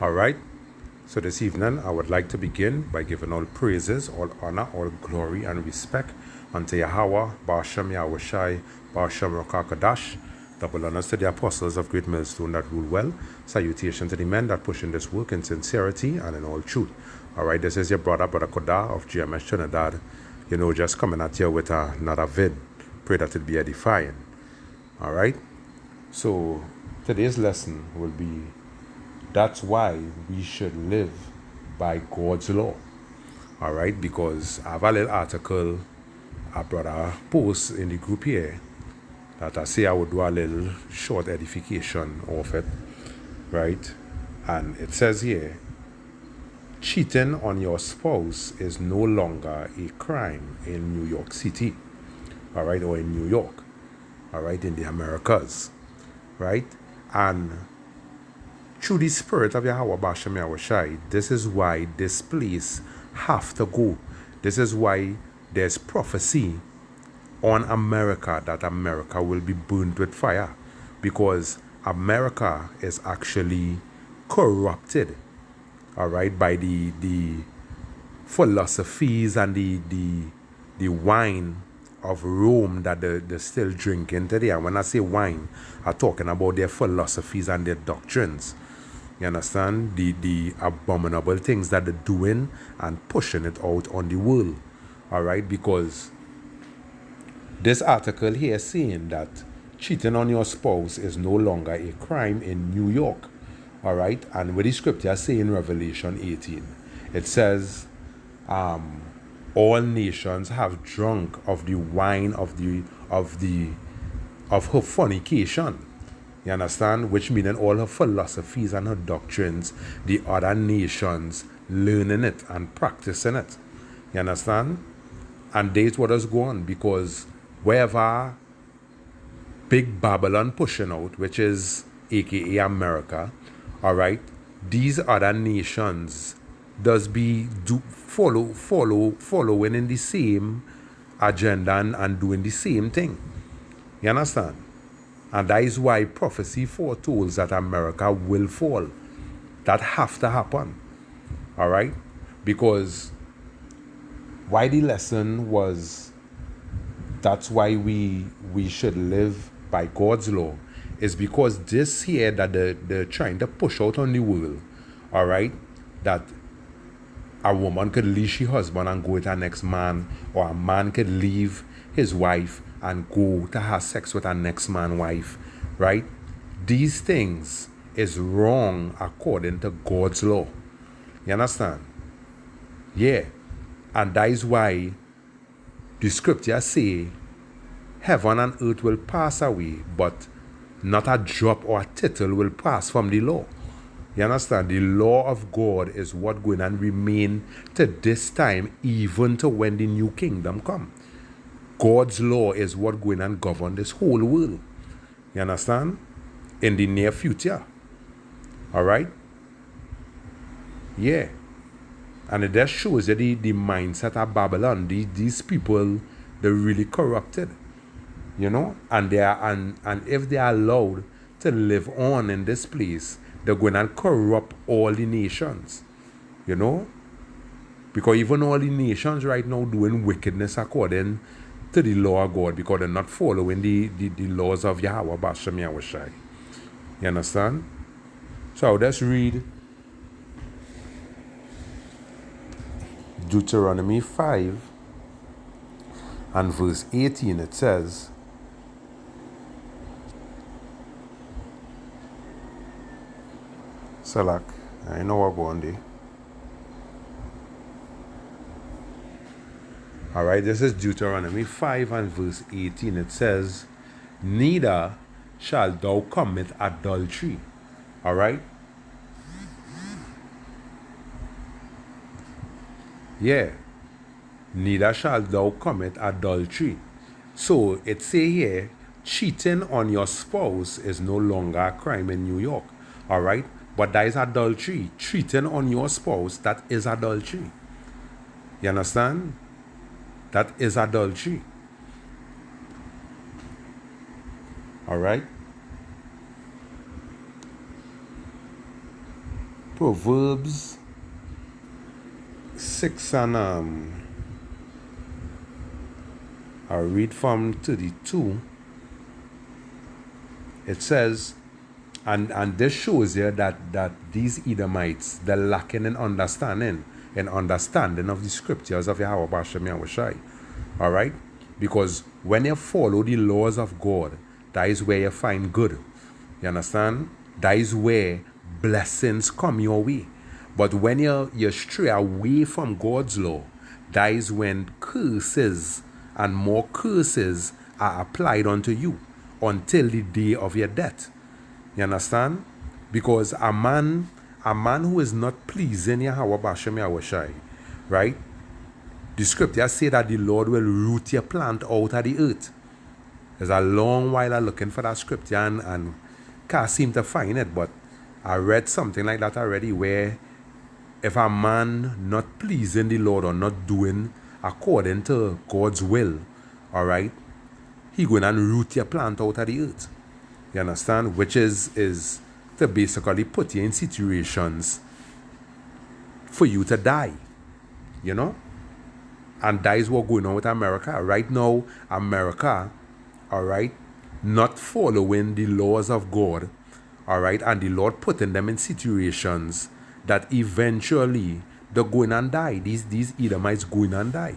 All right. So this evening, I would like to begin by giving all praises, all honor, all glory, and respect unto Yahweh, Ba'ashem Yahushai, Ba'ashem Rakakadash. Double honors to the apostles of Great Millstone that rule well. Salutation to the men that push in this work in sincerity and in all truth. All right, this is your brother Koda of GMS Trinidad. Just coming at you with another vid. Pray that it be edifying. All right. So today's lesson will be, that's why we should live by God's law. All right, because I have a little article I brought a post in the group here that I say I would do a little short edification of it, right? And it says here, cheating on your spouse is no longer a crime in New York City, all right, or in New York, all right, in the Americas, right? And through the spirit of Yahweh Ba'ashem Yahushai, this is why this place have to go. This is why there's prophecy on America that America will be burned with fire, because America is actually corrupted, all right, by the philosophies and the wine of Rome that they're still drinking today. And when I say wine, I'm talking about their philosophies and their doctrines. You understand? The abominable things that they're doing and pushing it out on the world. All right? Because this article here is saying that cheating on your spouse is no longer a crime in New York. All right? And with the scripture say in Revelation 18, it says, all nations have drunk of the wine of her fornication. You understand? Which meaning all her philosophies and her doctrines, the other nations learning it and practicing it. You understand? And that's what is going on, because wherever Big Babylon pushing out, which is aka America, all right, these other nations following in the same agenda and doing the same thing. You understand? And that is why prophecy foretold that America will fall. That have to happen. All right? Because why the lesson was, that's why we should live by God's law, is because this here that they're trying to push out on the world, all right, that a woman could leave her husband and go with her next man, or a man could leave his wife and go to have sex with her next man's wife, right? These things is wrong according to God's law. You understand? Yeah. And that is why the scripture say, heaven and earth will pass away, but not a drop or a tittle will pass from the law. You understand? The law of God is what going and remain to this time, even to when the new kingdom come. God's law is what going and govern this whole world. You understand? In the near future. All right? Yeah. And it just shows that the mindset of Babylon, these people, they're really corrupted. You know? And they are, and if they are allowed to live on in this place, they're going to corrupt all the nations. You know? Because even all the nations right now doing wickedness according to the law of God, because they're not following the laws of Yahweh Ba'ashem Yahushai. You understand? So let's read Deuteronomy 5 and verse 18. It says, Salak, I know what going there. All right, this is Deuteronomy 5 and verse 18. It says, neither shall thou commit adultery. All right? Yeah. Neither shall thou commit adultery. So it say here, cheating on your spouse is no longer a crime in New York. All right? But that is adultery. Cheating on your spouse, that is adultery. You understand? That is adultery. All right? Proverbs 6 and I'll read from 32. It says, and this shows here that these Edomites, they're lacking in understanding of the scriptures of Yahweh Bashem Yahushai. All right? Because when you follow the laws of God, that is where you find good. You understand? That is where blessings come your way. But when you stray away from God's law, that is when curses and more curses are applied unto you until the day of your death. You understand? Because a man who is not pleasing Yahweh Bashem Yahushai, right? The scriptures say that the Lord will root your plant out of the earth. There's a long while I'm looking for that scripture and can't seem to find it, but I read something like that already, where if a man not pleasing the Lord or not doing according to God's will, all right, he going and root your plant out of the earth. You understand? Which is to basically put you in situations for you to die. You know? And that is what's going on with America. Right now, America, all right, not following the laws of God, all right, and the Lord putting them in situations that eventually they're going and die. These Edomites going and die.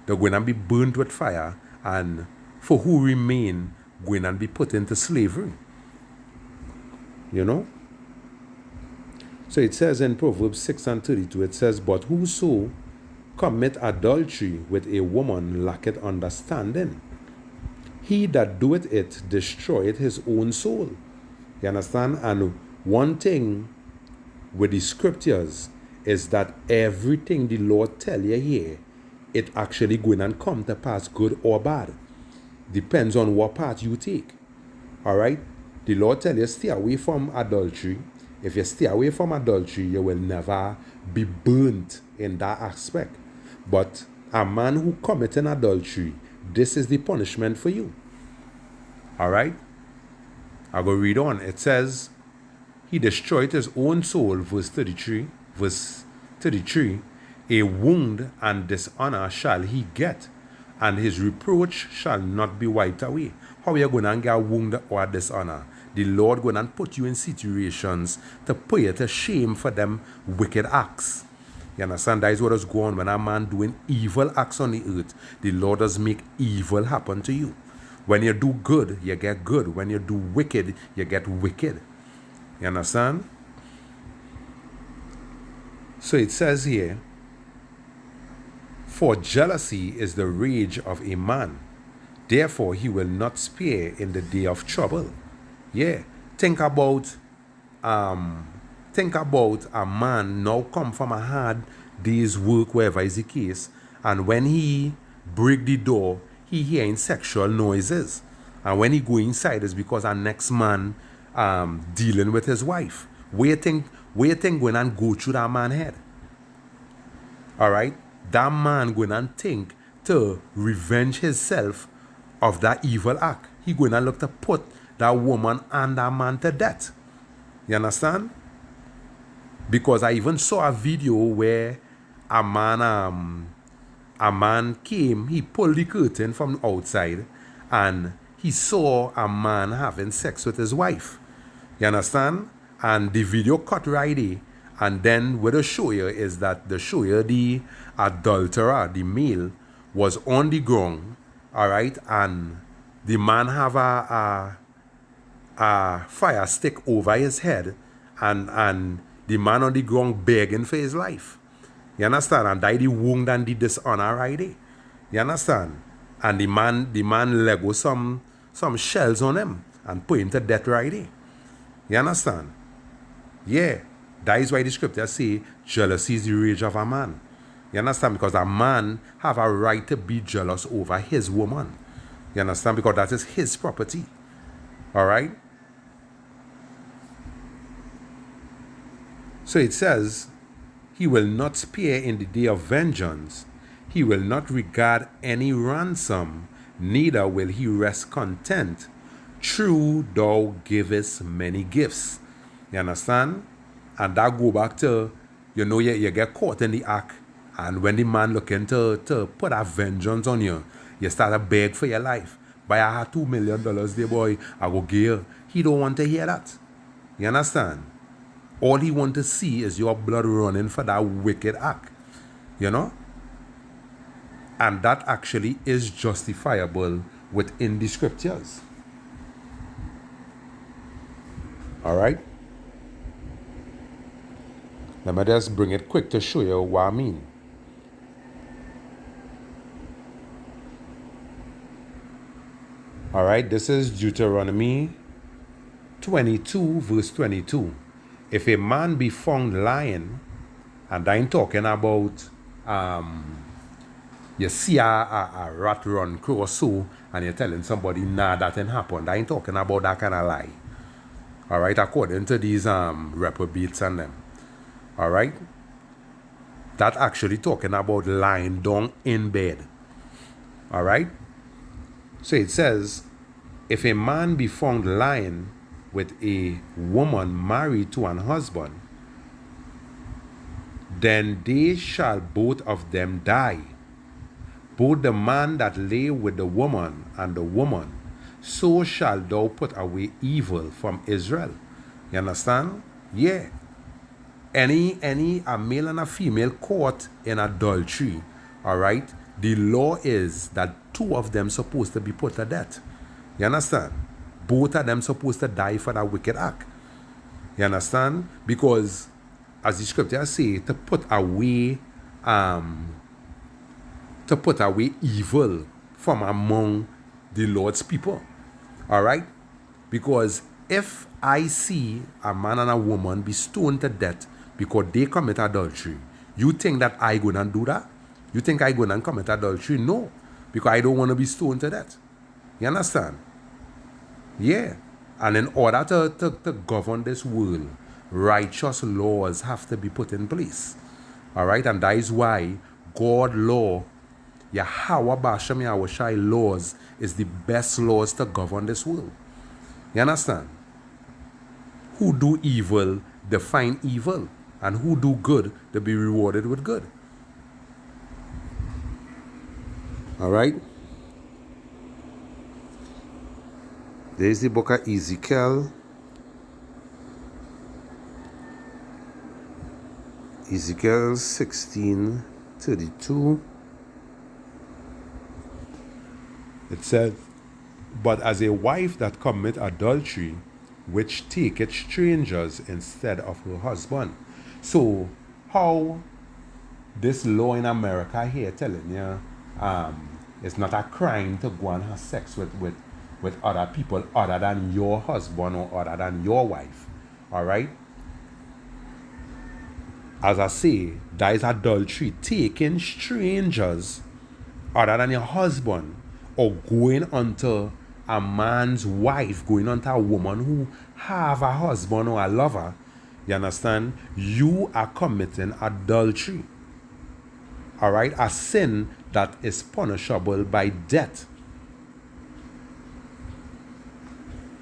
They're going to be burnt with fire, and for who remain, going and be put into slavery. You know? So it says in Proverbs 6 and 32, it says, but whoso commit adultery with a woman lacketh understanding. He that doeth it destroyeth his own soul. You understand? And one thing with the scriptures is that everything the Lord tell you here, it actually going and come to pass, good or bad. Depends on what part you take. All right? The Lord tell you stay away from adultery. If you stay away from adultery, you will never be burnt in that aspect. But a man who committing adultery, this is the punishment for you. All right? I'll go read on. It says, he destroyed his own soul, verse 33. Verse 33, a wound and dishonor shall he get, and his reproach shall not be wiped away. How are you going to get a wound or dishonor? The Lord going to put you in situations to put you to shame for them wicked acts. You understand? That is what is going on when a man doing evil acts on the earth. The Lord does make evil happen to you. When you do good, you get good. When you do wicked, you get wicked. You understand? So it says here, for jealousy is the rage of a man. Therefore he will not spare in the day of trouble. Yeah. Think about a man now come from a hard day's work, wherever is the case, and when he break the door, he hearing sexual noises. And when he go inside, it's because our next man dealing with his wife. Where you think going and go through that man's head? All right? That man going and think to revenge himself of that evil act. He going and look to put that woman and that man to death. You understand? Because I even saw a video where a man came, he pulled the curtain from outside, and he saw a man having sex with his wife. You understand? And the video cut right there. And then what they show you is that they show you the adulterer, the male, was on the ground, all right, and the man have a fire stick over his head, and the man on the ground begging for his life. You understand? And die the wound and the dishonor right there. You understand? And the man lego some shells on him and put him to death right there. You understand? Yeah. That is why the scripture say jealousy is the rage of a man. You understand? Because a man have a right to be jealous over his woman. You understand? Because that is his property. All right? So it says, he will not spare in the day of vengeance. He will not regard any ransom, neither will he rest content. True, thou givest many gifts. You understand? And that go back to, you get caught in the act. And when the man looking to put a vengeance on you, you start to beg for your life. Buy a $2 million there, boy, I go give you. He don't want to hear that. You understand? All he want to see is your blood running for that wicked act. You know? And that actually is justifiable within the scriptures. All right? Let me just bring it quick to show you what I mean. All right, this is Deuteronomy 22, verse 22. If a man be found lying, and I'm talking about, you see a rat run cross so, and you're telling somebody, nah, that didn't happen. I ain't talking about that kind of lie. All right, according to these reprobates and them. All right, that actually talking about lying down in bed. All right, so it says, if a man be found lying with a woman married to an husband, then they shall both of them die, both the man that lay with the woman and the woman. So shall thou put away evil from Israel. You understand? Yeah. Any a male and a female caught in adultery, all right, the law is that two of them supposed to be put to death. You understand? Both of them supposed to die for that wicked act. You understand? Because as the scriptures say, to put away evil from among the Lord's people. All right? Because if I see a man and a woman be stoned to death because they commit adultery, you think that I gonna do that? You think I gonna commit adultery? No. Because I don't want to be stoned to death. You understand? Yeah. And in order to govern this world, righteous laws have to be put in place. All right? And that is why God law, Yahweh Bashem Yahushai laws is the best laws to govern this world. You understand? Who do evil, define evil. And who do good, they be rewarded with good. All right? There's the book of Ezekiel. Ezekiel 16:32. It says, but as a wife that commit adultery, which taketh strangers instead of her husband. So, how this law in America here telling you, it's not a crime to go and have sex with other people other than your husband or other than your wife. All right? As I say, that is adultery, taking strangers other than your husband, or going onto a man's wife, going onto a woman who have a husband or a lover. You understand? You are committing adultery. All right? A sin that is punishable by death.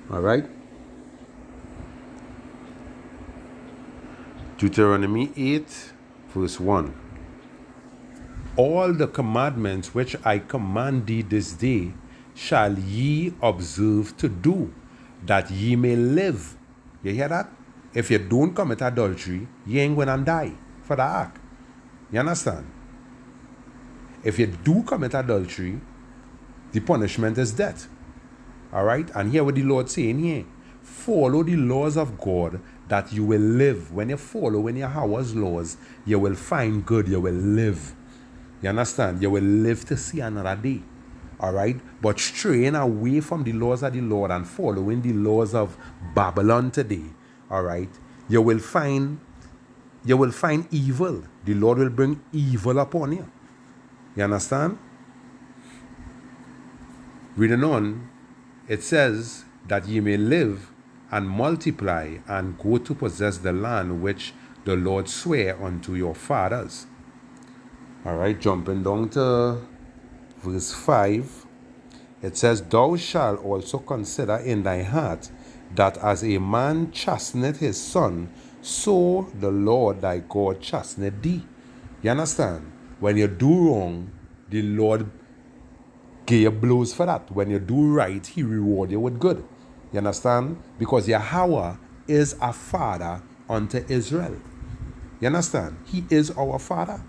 All right? Deuteronomy 8, verse 1. All the commandments which I command thee this day shall ye observe to do, that ye may live. You hear that? If you don't commit adultery, you ain't going to die for the act. You understand? If you do commit adultery, the punishment is death. All right? And hear what the Lord saying here. Follow the laws of God that you will live. When you follow in Yahweh's laws, you will find good, you will live. You understand? You will live to see another day. All right? But straying away from the laws of the Lord and following the laws of Babylon today, all right, you will find evil. The Lord will bring evil upon you. You understand? Reading on, it says that ye may live and multiply and go to possess the land which the Lord sware unto your fathers. All right, jumping down to verse 5, it says, thou shalt also consider in thy heart that as a man chasteneth his son, so the Lord thy God chasteneth thee. You understand? When you do wrong, the Lord give you blows for that. When you do right, he reward you with good. You understand? Because Yahweh is a father unto Israel. You understand? He is our father.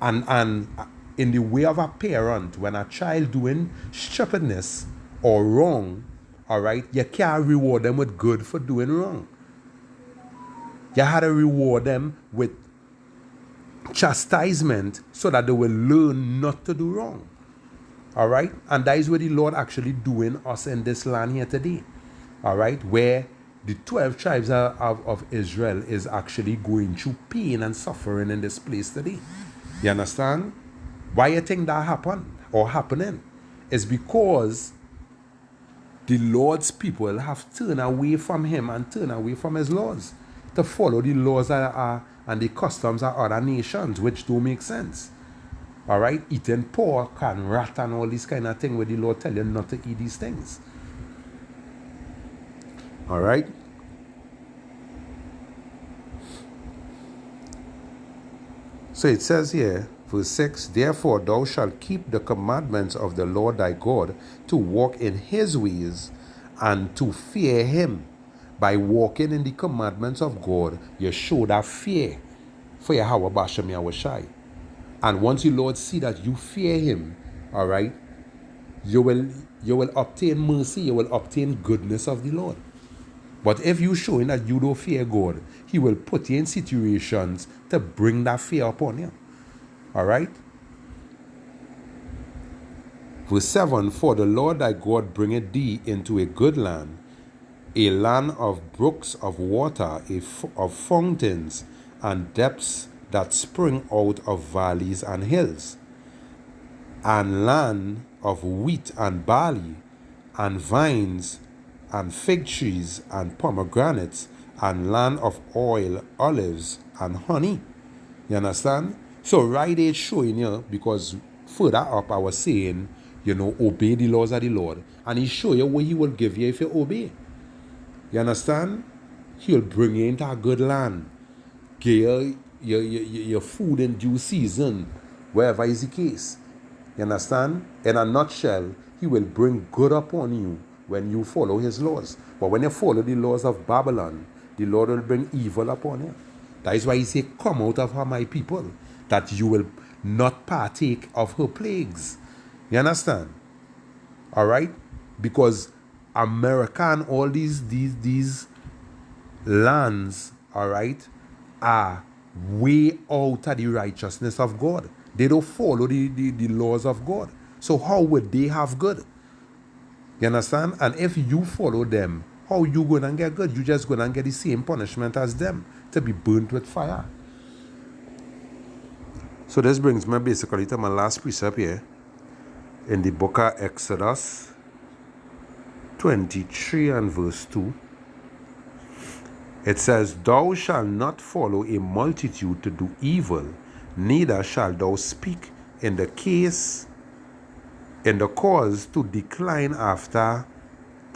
And in the way of a parent, when a child doing stupidness or wrong, all right, you can't reward them with good for doing wrong. You had to reward them with chastisement so that they will learn not to do wrong. All right? And that is what the Lord actually doing us in this land here today. All right? Where the 12 tribes of Israel is actually going through pain and suffering in this place today. You understand? Why you think that happened or happening? Is because the Lord's people have turned away from him and turned away from his laws to follow the laws and the customs of other nations, which don't make sense. All right? Eating pork and rat and all this kind of thing where the Lord tell you not to eat these things. All right? So it says here, verse 6, therefore thou shalt keep the commandments of the Lord thy God to walk in his ways and to fear him. By walking in the commandments of God, you show that fear for Yahweh Bashem Yahushai. And once the Lord see that you fear him, all right, you will obtain mercy, you will obtain goodness of the Lord. But if you showing that you don't fear God, he will put you in situations to bring that fear upon you. All right? Verse 7, for the Lord thy God bringeth thee into a good land, a land of brooks of water, of fountains and depths that spring out of valleys and hills, and land of wheat and barley, and vines, and fig trees, and pomegranates, and land of oil, olives, and honey. You understand? So right there showing you, because further up I was saying, obey the laws of the Lord. And he show you what he will give you if you obey. You understand? He'll bring you into a good land. Give you your food in due season, wherever is the case. You understand? In a nutshell, he will bring good upon you when you follow his laws. But when you follow the laws of Babylon, the Lord will bring evil upon you. That is why he said, come out of her, my people, that you will not partake of her plagues. You understand? All right? Because America and all these lands, all right, are way out of the righteousness of God. They don't follow the laws of God. So how would they have good? You understand? And if you follow them, how you going to get good? You just going to get the same punishment as them, to be burnt with fire. So this brings me basically to my last precept here in the book of Exodus 23 and verse 2. It says, thou shalt not follow a multitude to do evil, neither shalt thou speak in the cause to decline after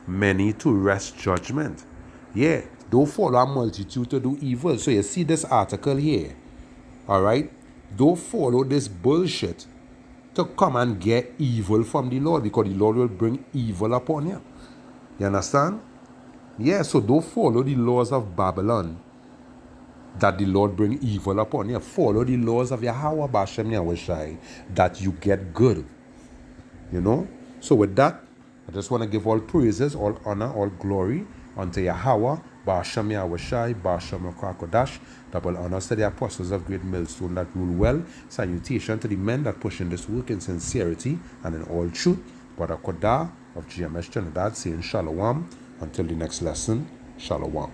many to wrest judgment. Yeah, don't follow a multitude to do evil. So you see this article here, all right? Don't follow this bullshit to come and get evil from the Lord, because the Lord will bring evil upon you. You understand? Yeah, so don't follow the laws of Babylon that the Lord bring evil upon you. Follow the laws of Yahweh Bashem Yahushai that you get good. So with that, I just want to give all praises, all honor, all glory unto Yahweh Bashem Yahushai, Bashem Kodash. Double honors to the apostles of Great Millstone that rule well. Salutation to the men that push in this work in sincerity and in all truth. Brother Kodah of GMS Trinidad saying Shalom. Until the next lesson, Shalom.